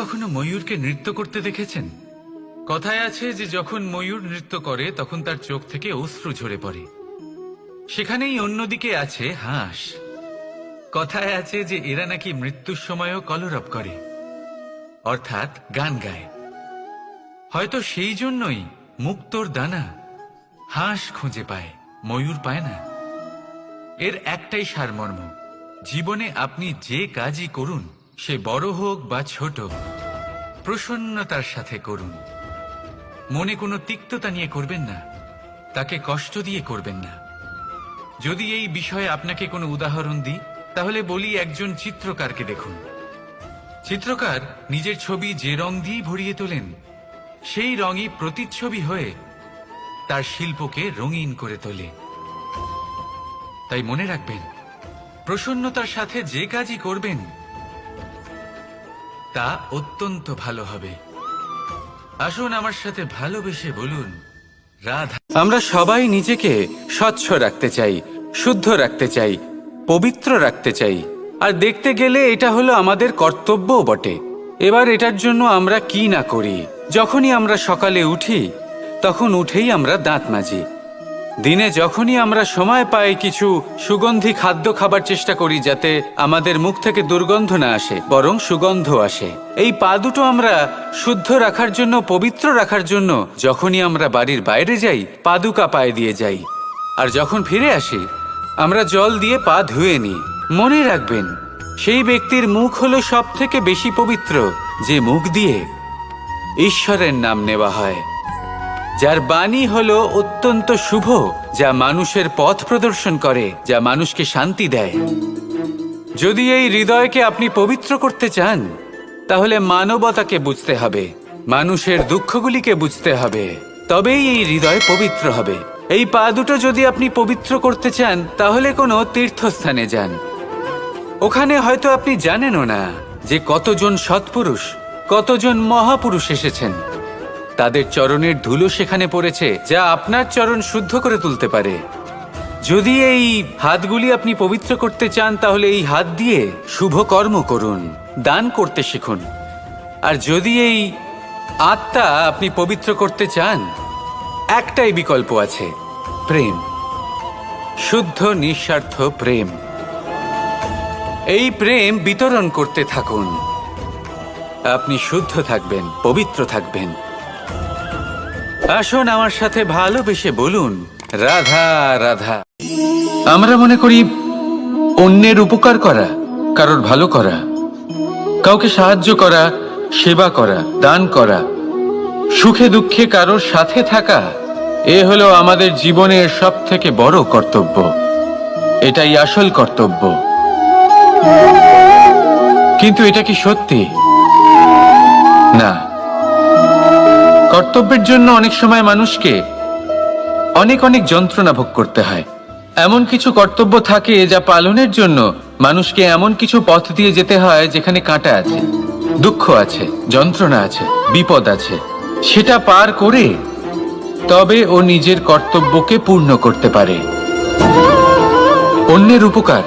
কখনো ময়ূরকে নৃত্য করতে দেখেছেন? কথায় আছে যে যখন ময়ূর নৃত্য করে তখন তার চোখ থেকে অশ্রু ঝরে পড়ে। সেখানেই অন্যদিকে আছে হাঁস। কথায় আছে যে এরা নাকি মৃত্যুর সময়ও কলরব করে, অর্থাৎ গান গায়। হয়তো সেই জন্যই মুক্তোর দানা হাঁস খুঁজে পায়, ময়ূর পায় না। এর একটাই সারমর্ম, জীবনে আপনি যে কাজই করুন, সে বড় হোক বা ছোট, প্রসন্নতার সাথে করুন। মনে কোনো তিক্ততা নিয়ে করবেন না, তাকে কষ্ট দিয়ে করবেন না। যদি এই বিষয়ে আপনাকে কোনো উদাহরণ দিই, তাহলে বলি একজন চিত্রকারকে দেখুন। চিত্রকার নিজের ছবি যে রং দিয়ে ভরিয়ে তোলেন, সেই রঙই প্রতিচ্ছবি হয়ে তার শিল্পকে রঙিন করে তোলে। তাই মনে রাখবেন, প্রসন্নতার সাথে যে কাজই করবেন তা অত্যন্ত ভালো হবে। আসুন আমার সাথে ভালোবেসে বলুন, রাধা। আমরা সবাই নিজেকে স্বচ্ছ রাখতে চাই, শুদ্ধ রাখতে চাই, পবিত্র রাখতে চাই। আর দেখতে গেলে এটা হলো আমাদের কর্তব্যও বটে। এবার এটার জন্য আমরা কি না করি। যখনই আমরা সকালে উঠি, তখন উঠেই আমরা দাঁত মাজি। দিনে যখনই আমরা সময় পাই, কিছু সুগন্ধি খাদ্য খাবার চেষ্টা করি, যাতে আমাদের মুখ থেকে দুর্গন্ধ না আসে, বরং সুগন্ধ আসে। এই পা দুটো আমরা শুদ্ধ রাখার জন্য, পবিত্র রাখার জন্য যখনই আমরা বাড়ির বাইরে যাই, পাদুকা পায়ে দিয়ে যাই। আর যখন ফিরে আসি, আমরা জল দিয়ে পা ধুয়ে নিই। মনে রাখবেন, সেই ব্যক্তির মুখ হলো সব থেকে বেশি পবিত্র, যে মুখ দিয়ে ঈশ্বরের নাম নেওয়া হয়, যার বাণী হলো অত্যন্ত শুভ, যা মানুষের পথ প্রদর্শন করে, যা মানুষকে শান্তি দেয়। যদি এই হৃদয়কে আপনি পবিত্র করতে চান, তাহলে মানবতাকে বুঝতে হবে, মানুষের দুঃখগুলিকে বুঝতে হবে, তবেই এই হৃদয় পবিত্র হবে। এই পা দুটো যদি আপনি পবিত্র করতে চান, তাহলে কোনো তীর্থস্থানে যান। ওখানে হয়তো আপনি জানেনও না যে কতজন সৎপুরুষ, কতজন মহাপুরুষ এসেছেন। তাদের চরণের ধুলো সেখানে পড়েছে, যা আপনার চরণ শুদ্ধ করে তুলতে পারে। যদি এই হাতগুলি আপনি পবিত্র করতে চান, তাহলে এই হাত দিয়ে শুভ কর্ম করুন, দান করতে শিখুন। আর যদি এই আত্মা আপনি পবিত্র করতে চান, একটাই বিকল্প আছে, প্রেম। শুদ্ধ নিঃস্বার্থ প্রেম। এই প্রেম বিতরণ করতে থাকুন। আপনি শুদ্ধ থাকবেন, পবিত্র থাকবেন। আসুন আমার সাথে ভালোবেসে বলুন, রাধা রাধা। আমরা মনে করি অন্যের উপকার করা, কারোর ভালো করা, কাউকে সাহায্য করা, সেবা করা, দান করা, সুখে দুঃখে কারোর সাথে থাকা, এ হলো আমাদের জীবনের সব থেকে বড় কর্তব্য। এটাই আসল কর্তব্য। কিন্তু এটা কি সত্যি? না। কর্তব্যের জন্য অনেক সময় মানুষকে অনেক অনেক যন্ত্রণা ভোগ করতে হয়। এমন কিছু কর্তব্য থাকে যা পালনের জন্য মানুষকে এমন কিছু পথ দিয়ে যেতে হয় যেখানে কাঁটা আছে, দুঃখ আছে, যন্ত্রণা আছে, বিপদ আছে। সেটা পার করে তবে ও নিজের কর্তব্যকে পূর্ণ করতে পারে। অন্যের উপকার,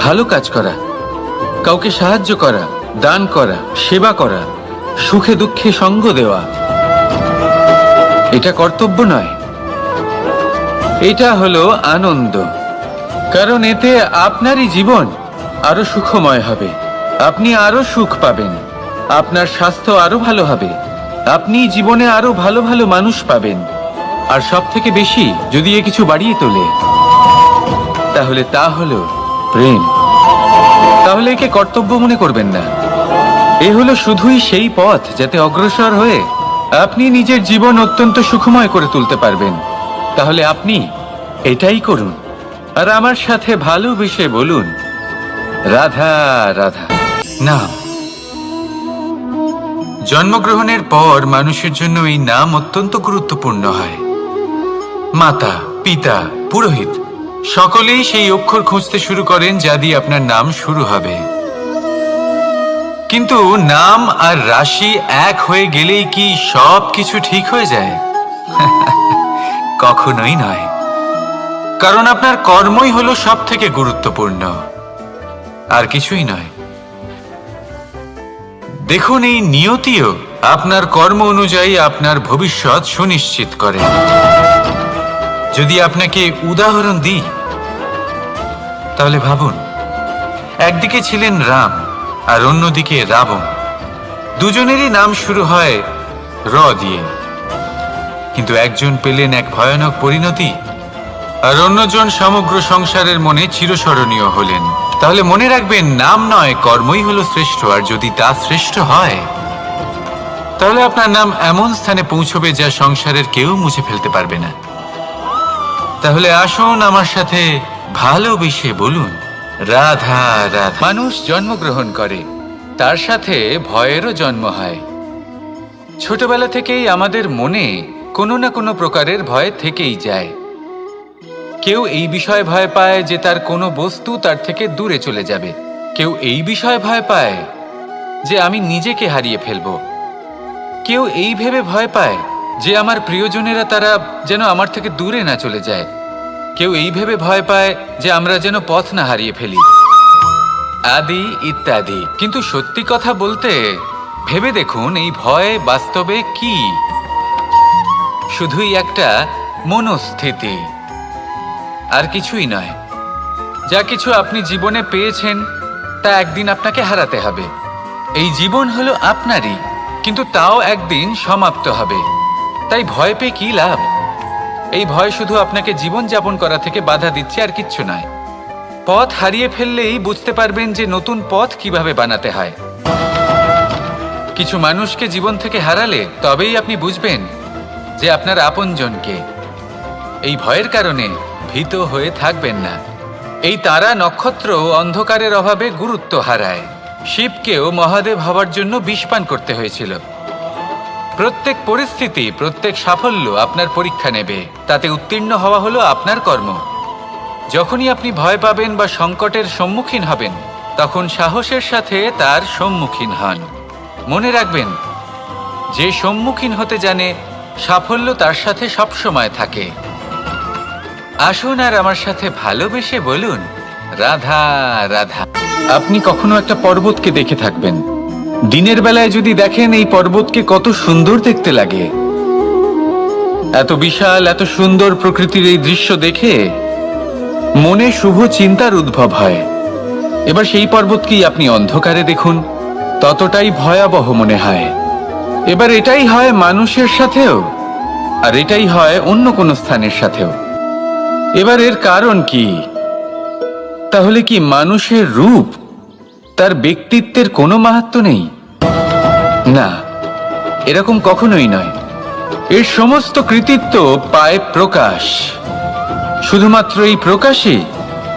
ভালো কাজ করা, কাউকে সাহায্য করা, দান করা, সেবা করা, সুখে দুঃখে সঙ্গ দেওয়া, এটা কর্তব্য নয়, এটা হলো আনন্দ। কারণ এতে আপনারই জীবন আরো সুখময় হবে, আপনি আরো সুখ পাবেন, আপনার স্বাস্থ্য আরো ভালো হবে, আপনি জীবনে আরো ভালো ভালো মানুষ পাবেন। আর সব থেকে বেশি যদি এ কিছু বাড়িয়ে তোলে, তাহলে তা হলো প্রেম। তাহলে একে কর্তব্য মনে করবেন না। এ হলো শুধুই সেই পথ যাতে অগ্রসর হয়ে আপনি নিজের জীবন অত্যন্ত সুখময় করে তুলতে পারবেন। তাহলে আপনি এটাই করুন, আর আমার সাথে ভালোবেসে বলুন, রাধা রাধা। নাম। জন্মগ্রহণের পর মানুষের জন্য এই নাম অত্যন্ত গুরুত্বপূর্ণ হয়। মাতা, পিতা, পুরোহিত সকলেই সেই অক্ষর খুঁজতে শুরু করেন যা দিয়ে আপনার নাম শুরু হবে। কিন্তু নাম আর রাশি এক হয়ে গেলেই কি সব কিছু ঠিক হয়ে যায়? কখনোই নয়। কারণ আপনার কর্মই হলো সব থেকে গুরুত্বপূর্ণ, আর কিছুই নয়। দেখুন, এই নিয়তিও আপনার কর্ম অনুযায়ী আপনার ভবিষ্যৎ সুনিশ্চিত করে। যদি আপনাকে উদাহরণ দিই তাহলে ভাবুন, একদিকে ছিলেন রাম আর অন্যদিকে রাবণ। দুজনেরই নাম শুরু হয় র দিয়ে, কিন্তু একজন পেলেন এক ভয়ানক পরিণতি আর অন্যজন সমগ্র সংসারের মনে চিরস্মরণীয় হলেন। তাহলে মনে রাখবেন, নাম নয়, কর্মই হলো শ্রেষ্ঠ। আর যদি তা শ্রেষ্ঠ হয় তাহলে আপনার নাম এমন স্থানে পৌঁছবে যা সংসারের কেউ মুছে ফেলতে পারবে না। তাহলে আসুন আমার সাথে ভালোবেসে বলুন, রাধা রাধা। মানুষ জন্মগ্রহণ করে, তার সাথে ভয়েরও জন্ম হয়। ছোটবেলা থেকেই আমাদের মনে কোনো না কোনো প্রকারের ভয় থেকেই যায়। কেউ এই বিষয়ে ভয় পায় যে তার কোনো বস্তু তার থেকে দূরে চলে যাবে। কেউ এই বিষয়ে ভয় পায় যে আমি নিজেকে হারিয়ে ফেলব। কেউ এই ভেবে ভয় পায় যে আমার প্রিয়জনেরা তারা যেন আমার থেকে দূরে না চলে যায়। কেউ এই ভেবে ভয় পায় যে আমরা যেন পথ না হারিয়ে ফেলি, আদি ইত্যাদি। কিন্তু সত্যি কথা বলতে, ভেবে দেখুন, এই ভয় বাস্তবে কি? শুধুই একটা মনস্থিতি, আর কিছুই নয়। যা কিছু আপনি জীবনে পেয়েছেন তা একদিন আপনাকে হারাতে হবে। এই জীবন হলো আপনারই, কিন্তু তাও একদিন সমাপ্ত হবে। তাই ভয় পেয়ে কি লাভ? এই ভয় শুধু আপনাকে জীবন যাপন করা থেকে বাধা দিচ্ছে, আর কিচ্ছু নয়। পথ হারিয়ে ফেললেই বুঝতে পারবেন যে নতুন পথ কিভাবে বানাতে হয়। কিছু মানুষকে জীবন থেকে হারালে তবেই আপনি বুঝবেন যে আপনার আপনজনকে। এই ভয়ের কারণে ভীত হয়ে থাকবেন না। এই তারা নক্ষত্র অন্ধকারের অভাবে গুরুত্ব হারায়। শিবকেও মহাদেব হওয়ার জন্য বিষ পান করতে হয়েছিল। প্রত্যেক পরিস্থিতি, প্রত্যেক সাফল্য আপনার পরীক্ষা নেবে। তাতে উত্তীর্ণ হওয়া হলো আপনার কর্ম। যখনই আপনি ভয় পাবেন বা সংকটের সম্মুখীন হবেন, তখন সাহসের সাথে তার সম্মুখীন হন। মনে রাখবেন, যে সম্মুখীন হতে জানে, সাফল্য তার সাথে সবসময় থাকে। আসুন আর আমার সাথে ভালোবেসে বলুন, রাধা রাধা। আপনি কখনো একটা পর্বতকে দেখে থাকবেন। দিনের বেলায় যদি দেখেন এই পর্বতকে, কত সুন্দর দেখতে লাগে। এত বিশাল, এত সুন্দর প্রকৃতির এই দৃশ্য দেখে মনে শুভ চিন্তার উদ্ভব হয়। এবার সেই পর্বতকেই আপনি অন্ধকারে দেখুন, ততটাই ভয়াবহ মনে হয়। এবার এটাই হয় মানুষের সাথেও, আর এটাই হয় অন্য কোনো স্থানের সাথেও। এবার এর কারণ কি? তাহলে কি মানুষের রূপ, তার ব্যক্তিত্বের কোনো মাহাত্ম্য নেই? না, এরকম কখনোই নয়। এর সমস্ত কৃতিত্ব পায় প্রকাশ। শুধুমাত্র এই প্রকাশই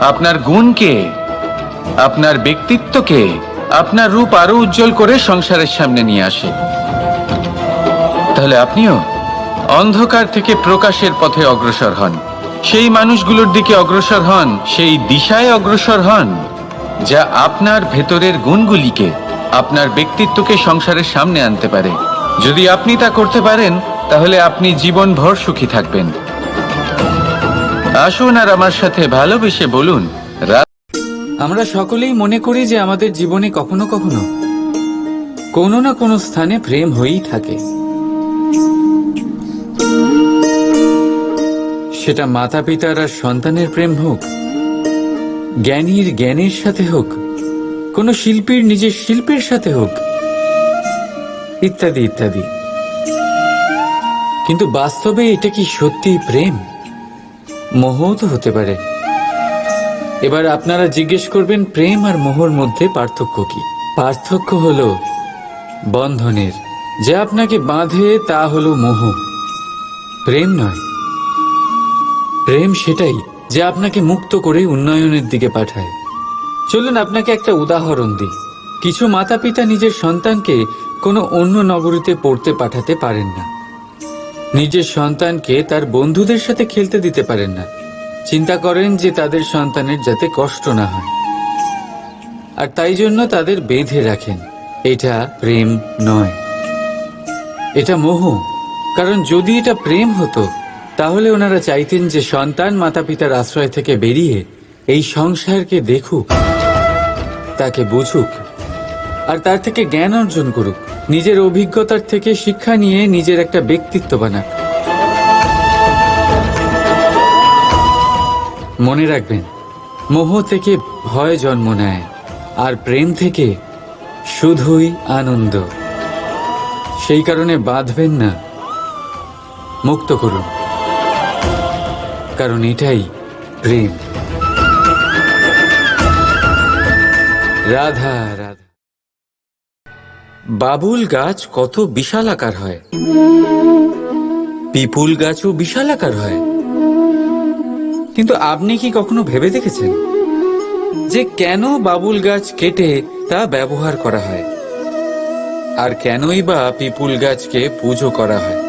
আপনার গুণকে, আপনার ব্যক্তিত্বকে, আপনার রূপ আরো উজ্জ্বল করে সংসারের সামনে নিয়ে আসে। তাহলে আপনিও অন্ধকার থেকে প্রকাশের পথে অগ্রসর হন। সেই মানুষগুলোর দিকে অগ্রসর হন, সেই দিশায় অগ্রসর হন যা আপনার ভেতরের গুণগুলিকে, আপনার ব্যক্তিত্বকে সংসারের সামনে আনতে পারে। যদি আপনি তা করতে পারেন, তাহলে আপনি জীবনভর সুখী থাকবেন। আসুন আর আমার সাথে ভালোবেসে বলুন, আমরা সকলেই মনে করি যে আমাদের জীবনে কখনো কখনো কোনো না কোনো স্থানে প্রেম হয়েই থাকে। সেটা মাতা পিতার আর সন্তানের প্রেম হোক, জ্ঞানীর জ্ঞানের সাথে হোক, কোনো শিল্পীর নিজের শিল্পের সাথে হোক, ইত্যাদি ইত্যাদি। কিন্তু বাস্তবে এটা কি সত্যি প্রেম? মোহও তো হতে পারে। এবার আপনারা জিজ্ঞেস করবেন, প্রেম আর মোহর মধ্যে পার্থক্য কি? পার্থক্য হলো বন্ধনের। যা আপনাকে বাঁধে তা হলো মোহ, প্রেম নয়। প্রেম সেটাই যা আপনাকে মুক্ত করে উন্নয়নের দিকে পাঠায়। চলুন আপনাকে একটা উদাহরণ দিই। কিছু মাতা পিতা নিজের সন্তানকে কোনো অন্য নগরীতে পড়তে পাঠাতে পারেন না। নিজের সন্তানকে তার বন্ধুদের সাথে খেলতে দিতে পারেন না। চিন্তা করেন যে তাদের সন্তানের যাতে কষ্ট না হয়, আর তাই জন্য তাদের বেঁধে রাখেন। এটা প্রেম নয়, এটা মোহ। কারণ যদি এটা প্রেম হতো, তাহলে ওনারা চাইতেন যে সন্তান মাতা পিতার আশ্রয় থেকে বেরিয়ে এই সংসারকে দেখুক, তাকে বুঝুক, আর তার থেকে জ্ঞান অর্জন করুক, নিজের অভিজ্ঞতার থেকে শিক্ষা নিয়ে নিজের একটা ব্যক্তিত্ব বানাক। মনে রাখবেন, মোহ থেকে ভয় জন্ম নেয়, আর প্রেম থেকে শুধুই আনন্দ। সেই কারণে বাঁধবেন না, মুক্ত করুন, কারণ এটাই প্রেম। রাধা রাধা। বাবুল গাছ কত বিশালাকার হয়, পিপুল গাছও বিশালাকার হয়। কিন্তু আপনি কি কখনো ভেবে দেখেছেন যে কেন বাবুল গাছ কেটে তা ব্যবহার করা হয়, আর কেনই বা পিপুল গাছকে পুজো করা হয়?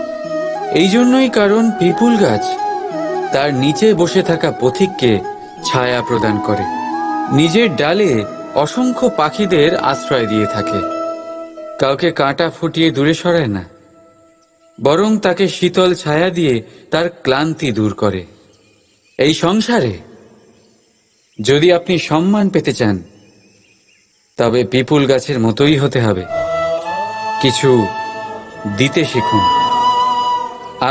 এই জন্যই, কারণ পিপুল গাছ তার নিচে বসে থাকা পথিককে ছায়া প্রদান করে, নিজের ডালে অসংখ্য পাখিদের আশ্রয় দিয়ে থাকে, কাউকে কাঁটা ফুটিয়ে দূরে সরায় না, বরং তাকে শীতল ছায়া দিয়ে তার ক্লান্তি দূর করে। এই সংসারে যদি আপনি সম্মান পেতে চান, তবে পিপুল গাছের মতোই হতে হবে। কিছু দিতে শিখুন,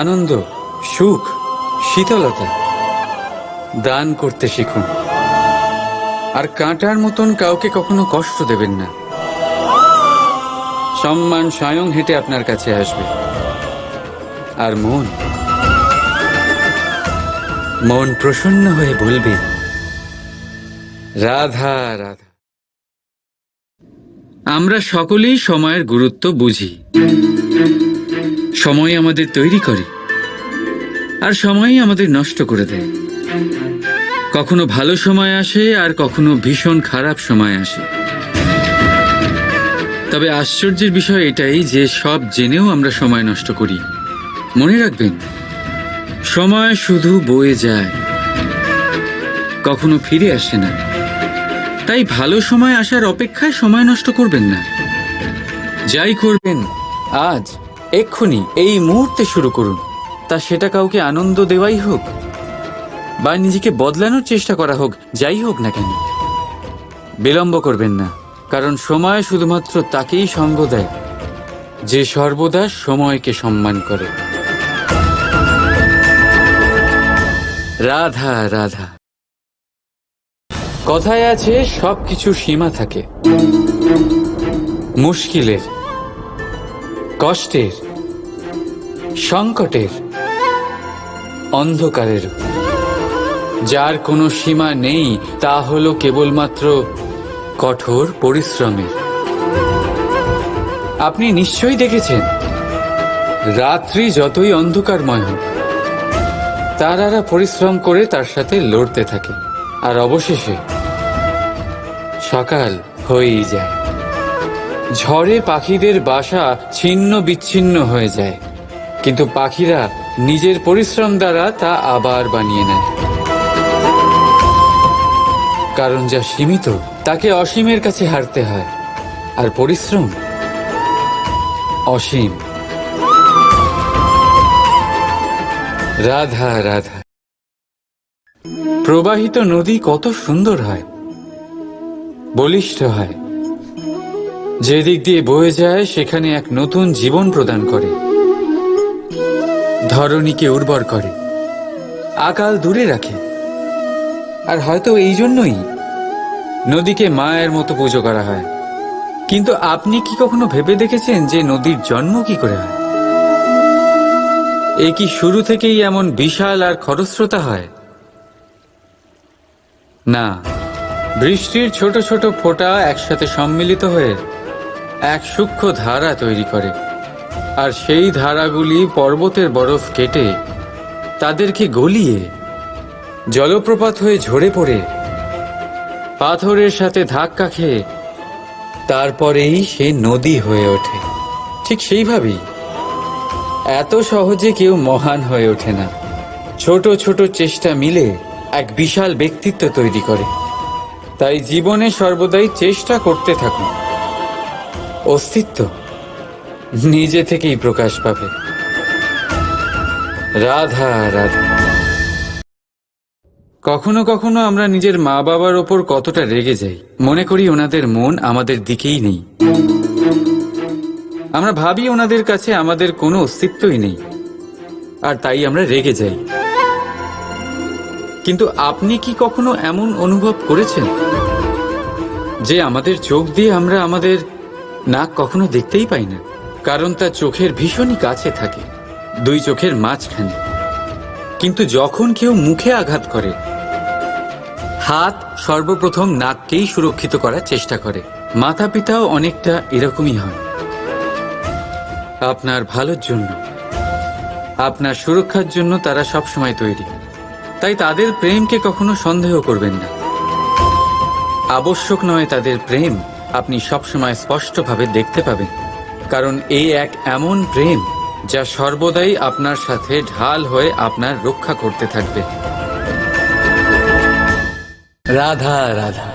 আনন্দ, সুখ, শীতলতা দান করতে শিখুন। আর কাঁটার মতন কাউকে কখনো কষ্ট দেবেন না। সম্মান স্বয়ং হেঁটে আপনার কাছে আসবে। আর মন প্রসন্ন হয়ে বলবে, রাধা রাধা। আমরা সকলেই সময়ের গুরুত্ব বুঝি। সময় আমাদের তৈরি করে, আর সময়ই আমাদের নষ্ট করে দেয়। কখনো ভালো সময় আসে, আর কখনো ভীষণ খারাপ সময় আসে। তবে আশ্চর্যের বিষয় এটাই যে সব জেনেও আমরা সময় নষ্ট করি। মনে রাখবেন, সময় শুধু বয়ে যায়, কখনো ফিরে আসে না। তাই ভালো সময় আসার অপেক্ষায় সময় নষ্ট করবেন না। যাই করবেন আজ, এক্ষুনি, এই মুহূর্তে শুরু করুন। তা সেটা কাউকে আনন্দ দেওয়াই হোক, বা নিজেকে বদলানোর চেষ্টা করা হোক, যাই হোক না কেন, বিলম্ব করবেন না। কারণ সময় শুধুমাত্র তাকেই সঙ্গ দেয় যে সর্বদা সময়কে সম্মান করে। রাধা রাধা। কথায় আছে, সবকিছু সীমা থাকে, মুশকিলের, কষ্টের, সংকটের, অন্ধকারের। যার কোনো সীমা নেই তা হলো কেবলমাত্র কঠোর পরিশ্রমের। আপনি নিশ্চয়ই দেখেছেন, রাত্রি যতই অন্ধকারময় হোক, তারারা পরিশ্রম করে তার সাথে লড়তে থাকে, আর অবশেষে সকাল হয়েই যায়। ঝড়ে পাখিদের বাসা ছিন্ন বিচ্ছিন্ন হয়ে যায়, কিন্তু পাখিরা নিজের পরিশ্রম দ্বারা তা আবার বানিয়ে নেয়। কারণ যা সীমিত তাকে অসীমের কাছে হারতে হয়, আর পরিশ্রম অসীম। রাধা রাধা। প্রবাহিত নদী কত সুন্দর হয়, বলিষ্ঠ হয়। যেদিক দিয়ে বয়ে যায় সেখানে এক নতুন জীবন প্রদান করে, ধরণীকে উর্বর করে, আকাল দূরে রাখে। আর হয়তো এই জন্যই নদীকে মায়ের মতো পুজো করা হয়। কিন্তু আপনি কি কখনো ভেবে দেখেছেন যে নদীর জন্ম কি করে হয়? এ কি শুরু থেকেই এমন বিশাল আর খরস্রোতা হয়? না, বৃষ্টির ছোট ছোট ফোঁটা একসাথে সম্মিলিত হয়ে এক সূক্ষ্ম ধারা তৈরি করে, আর সেই ধারাগুলি পর্বতের বরফ কেটে তাদেরকে গলিয়ে জলপ্রপাত হয়ে ঝরে পড়ে পাথরের সাথে ধাক্কা খেয়ে তারপরেই সে নদী হয়ে ওঠে। ঠিক সেইভাবেই এত সহজে কেউ মহান হয়ে ওঠে না। ছোট ছোট চেষ্টা মিলে এক বিশাল ব্যক্তিত্ব তৈরি করে। তাই জীবনে সর্বদাই চেষ্টা করতে থাকুন, অস্তিত্ব নিজে থেকেই প্রকাশ পাবে। রাধা রাধা। কখনো কখনো আমরা নিজের মা বাবার ওপর কতটা রেগে যাই, মনে করি ওনাদের মন আমাদের দিকেই নেই। আমরা ভাবি ওনাদের কাছে আমাদের কোনো অস্তিত্বই নেই, আর তাই আমরা রেগে যাই। কিন্তু আপনি কি কখনো এমন অনুভব করেছেন যে আমাদের চোখ দিয়ে আমরা আমাদের নাক কখনো দেখতেই পাই না, কারণ তা চোখের ভীষণই কাছে থাকে, দুই চোখের মাঝখানে। কিন্তু যখন কেউ মুখে আঘাত করে, হাত সর্বপ্রথম নাককেই সুরক্ষিত করার চেষ্টা করে। মাতা পিতাও অনেকটা এরকমই হয়। আপনার ভালোর জন্য, আপনার সুরক্ষার জন্য তারা সবসময় তৈরি। তাই তাদের প্রেমকে কখনো সন্দেহ করবেন না। আবশ্যক নয় তাদের প্রেম আপনি সবসময় স্পষ্টভাবে দেখতে পাবেন, কারণ এই এক এমন প্রেম যা সর্বদাই আপনার সাথে ঢাল হয়ে আপনার রক্ষা করতে থাকবে। রাধা রাধা।